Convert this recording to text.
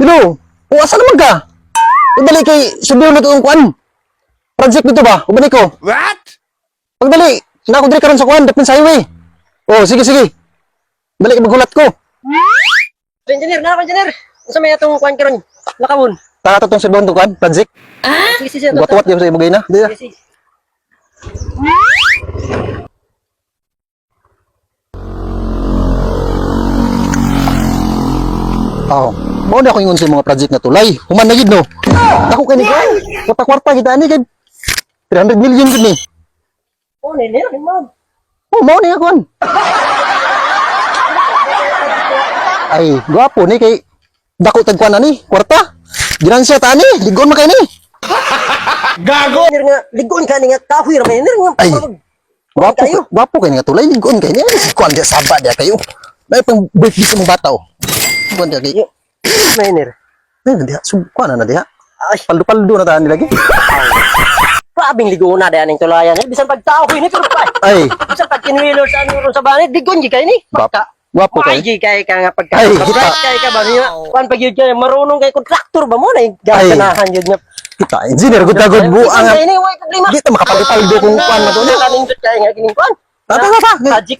Hello? O, asa naman ka? Pagdali kay subiyo na ito yung kuan. Project dito ba? Ubalik ko. What? Pagdali. Nakakudri ka rin sa kuan. Dapin sa highway. O, sige, sige. Balik, magulat ko. Engineer, engineer. Unsa may atong kuan karon? Lakawon. Tara itong subiyo ito kuan. Project. Sige, sige. Buat-buat yung sa ibagay na. Di na. Sige, sige. Oo. Mao na ako ingon sa mga project na tulay. Human na gid no. Ako kani ko. Kwarta-kwarta kita ani gid. 300 million gid ni. Oh, engineer, man. Oh, mao ni ako. Ay, gwapo ni kay dako tag kuan ani, kwarta. Ginansya ta ani, ligon man kay ni. Gago! Engineer nga ligon ka ni nga kahoy ra engineer nga. Ay. Gwapo kay nga tulay ligon kay ni. Ay, kuan dia saba dia kayo. May pang birthday sa mga bata oh. Kuan dia kay. Engineer. Ay, dia kuan na dia. Ay, Paldo-paldo na ta ni lagi. grabing ligon na dayan ning tulayan. Bisan pagtahoy ni pero pa. Ay, Bisan pag kinwilo sa ano sa banit, ligon gi kay ni. gwapo Ay, kay. gi kay ka nga pagka. Ay, Kay ka ba niya? Kuan pag yun kay marunong kay kontraktor ba mo na Ay. ganahan yun nga. Kita engineer gud tagod buang. Ay, ni way problema. Di ta makapaldo kung kuan na to. Kaning kay nga kining kuan. Tata. Magic.